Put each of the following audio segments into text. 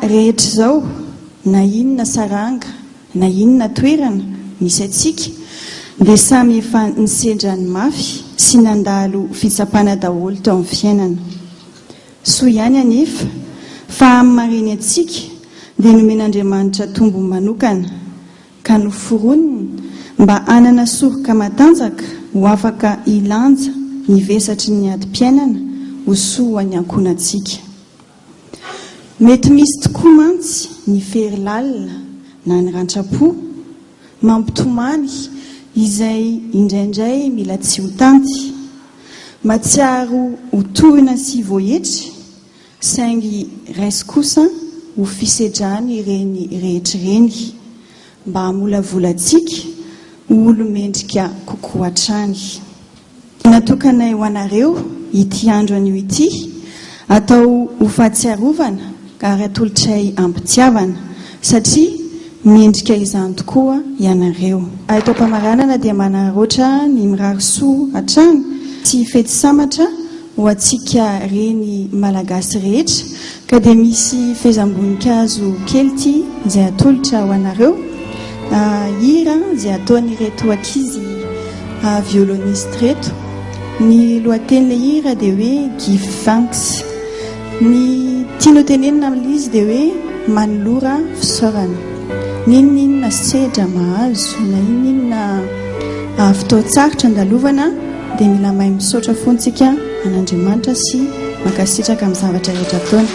Rehetra zao na inona saranga na inona toerana misy atsika dia samy efa nisendra ny mafy sy nandalo fitsapana daholo teo amin'ny fiainana. Soa ihany anefa fa amin'ny mariny atsika dia nomen'Andriamanitra tombony manokana ka noforoniny mba hanana soroka matanjaka ho afaka ilanja ny vesatry ny adi-piainana ho soa ny ankonantsika. Mety misy tokoa mantsy ny ferilalina na ny rantsapo mampitomany izay indraindray mila tsy ho tanty, matsiaro ho tohina sy voahetry, saingy raisy kosa ho fisedrany ireny rehetr'ireny mba hamolavolatsika ho olo-mendrika kokoa hatrany. Natokanay ho anareo ity andro anio ity atao ho fahatsiarovana ary atolotray ampitiavana satria mendrika izany tokoa ianareo. Atao mpamaranana dia manaroatra ny mirary soa hatrany sy fety samatra ho atsika reny malagasy rehetra ka dia misy fehezam-boninkazo kely ity izay atolotra ho anareo. Hira izay ataon'ireto ankizy violoniste reto. Ny lohatenin'ilay hira dia hoe Give Thanks. Ny tiano tenenina amin'izy dia hoe manolora fisaorana. Ninona sedra mahazo na inona fotoan-tsarotra andalovana dia mila mahay misaotra foantsika an'Andriamanitra sy mankasitraka amin'ny zavatra rehetra ataony.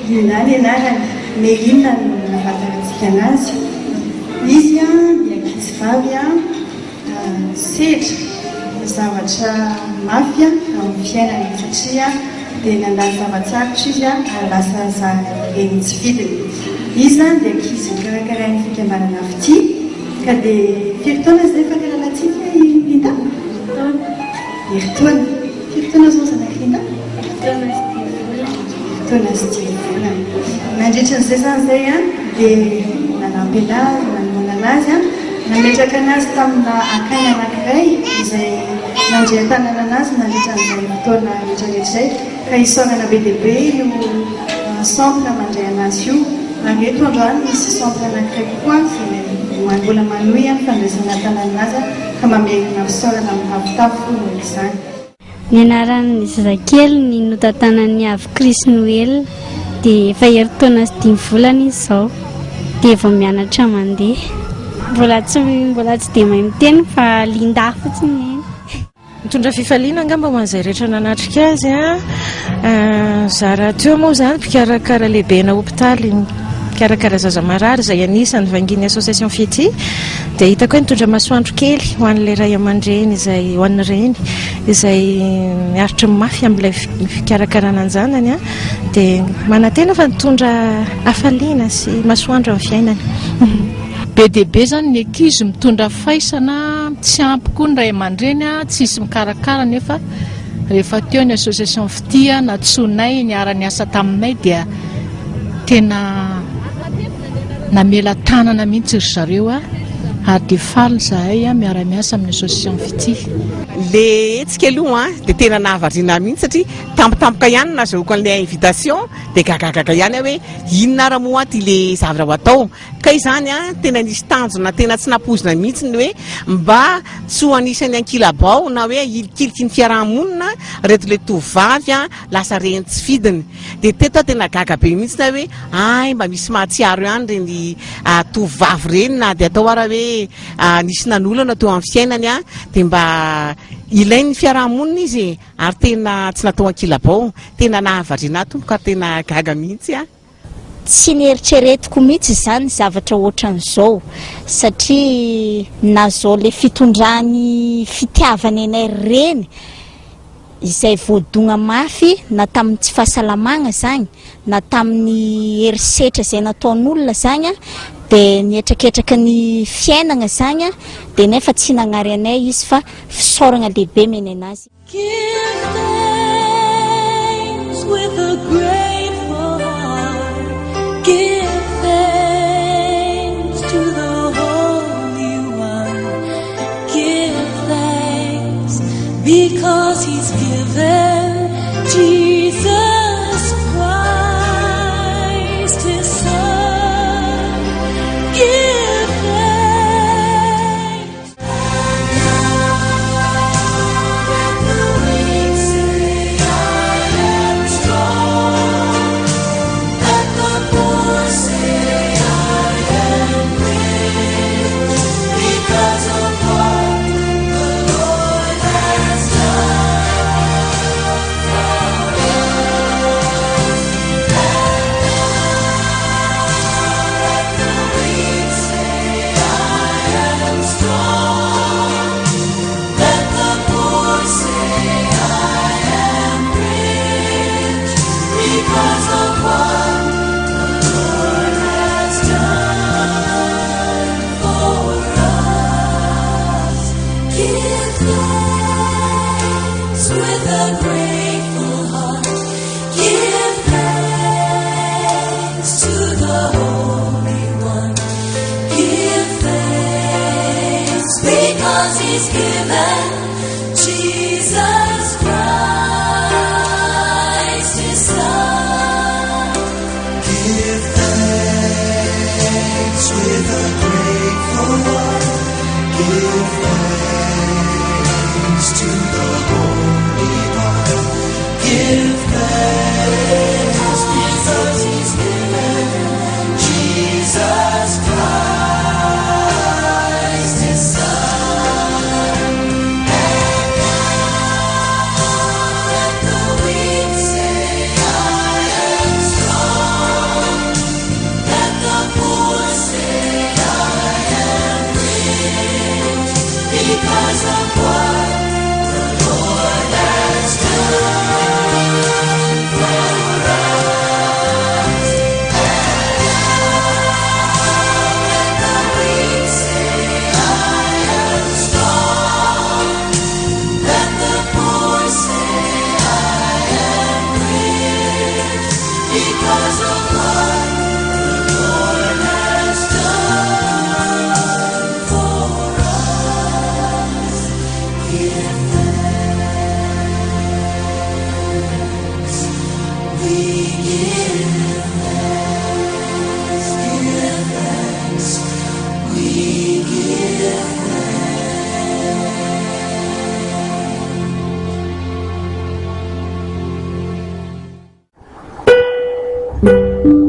Lina ny anarany Melina no nahafantarantsika anazy. Izy dia ankizy vavy sedra zavatra mafy amin'ny fiainany satria dia nandalo zava-tsarotra izy ary lasa reny tsy vidiny. Izy dia ankizy mikarakarain'ny fikambanana fity ka dia firy taona izay fankalalantsika Linda? Herintaona. Firy taona zao zanak'Linda? Taona sy 10 volana. Nandritra n'izay zany izay dia nanampy anazy, nanomana anazy, nametraka anazy tamina akany anankiray izay nandrea-tanana anazy nandritra n'izay fotoana rehetrarehetra izay ka isaorana be dia be io centre mandray anazy io. Ary eto androany misy centre anankiray koa izay mbola manohy fandraisana tanana anazy ka mamerina fisaorana amin'ny havitafo izany. Ny anaran'ny zazakely ny notantanan'ny avy Krisy Noel dia efa herintaona sy 10 volana izy izao dia efa mianatra mandeha. Mbola tsy dia mahay miteny fa Linda fotsiny. Mitondra fifaliana angamba ho an'izay rehetra nanatrika azy zara teo moa izany mpikarakara lehibe na hopitaly mikarakara zaza marary izay anisan'ny vanginy association Fety dia hitako hoe nitondra masoandro kely ho an'ilay ray aman-dreny izay ho an'ny reny izay miaritra mafy amin'ilay fikarakarana an'izany dia manantena fa nitondra hafaliana sy masoandro amin'ny fiainany. be diabe zany ny ankizy mitondra faisana tsy ampy koa ny ray aman-dreny tsisy mikarakara nefa rehefa teo ny association fitia na tsonay niara-ny asa taminay dia tena namela tanana mihitsy ry zareo ary dia faly zahay miara-miasa amin'ny association fitia. Le etsika aloha dia tena nahavariana mihitsy satria tampotampoka ihany nazahoako an'ilay invitation dia gagagaga ihany hoe inona ara moa aty le zavatra ho atao ka izany tena nisy tanjona tena tsy napozina mihitsy ny hoe mba tsy ho anisan'ny ankilabao na hoe ilikiliky ny fiarahamonina reto le tovavy lasa reny tsy fidiny dia teto tena gaga be mihitsy na hoe ay mba misy mahatsiaro ihany reny tovavy reny na dia atao ara hoe nisy nanolana teo amin'ny fiainany dia mba ilain'ny fiarahamonina izy ary tena tsy natao ankilabao tena nahavariana tompoka ary tena gaga mihitsy tsy nieritreretiko mihitsy izany zavatra ohatran'izao satria na zao le fitondrany fitiavana anay reny izay voadogna mafy na tamin'ny tsy fahasalamagna zany na tamin'ny herisetra izay nataon'olona zany dia nietraketraka ny fiainana zany dia nefa tsy nagnary anay izy fa fisaorana lehibe meny anazy. Give thanks with a grateful heart. Give thanks to the Holy One. Give thanks because He's given Jesus Christ His Son. Give thanks. Let the weak say, I am strong. Let the poor say, I am rich because of what the Lord has done for us. Let the weak say, I am strong. Let the poor say, I am rich because of what the Lord has done for us. Give thanks with a grateful heart. Give thanks to the Holy One. Give thanks because He's given Jesus Christ His Son. Give thanks with a grateful heart. Give thanks to the Holy One. Give thanks because He's given Jesus Christ His Son. And now let the weak say, I am strong. Let the poor say, I am rich because of what the Lord has done for us. And now let the weak say, I am strong. Let the poor say, I am rich because of what the Lord has done for us. Give thanks. We give thanks. Give thanks. We give thanks.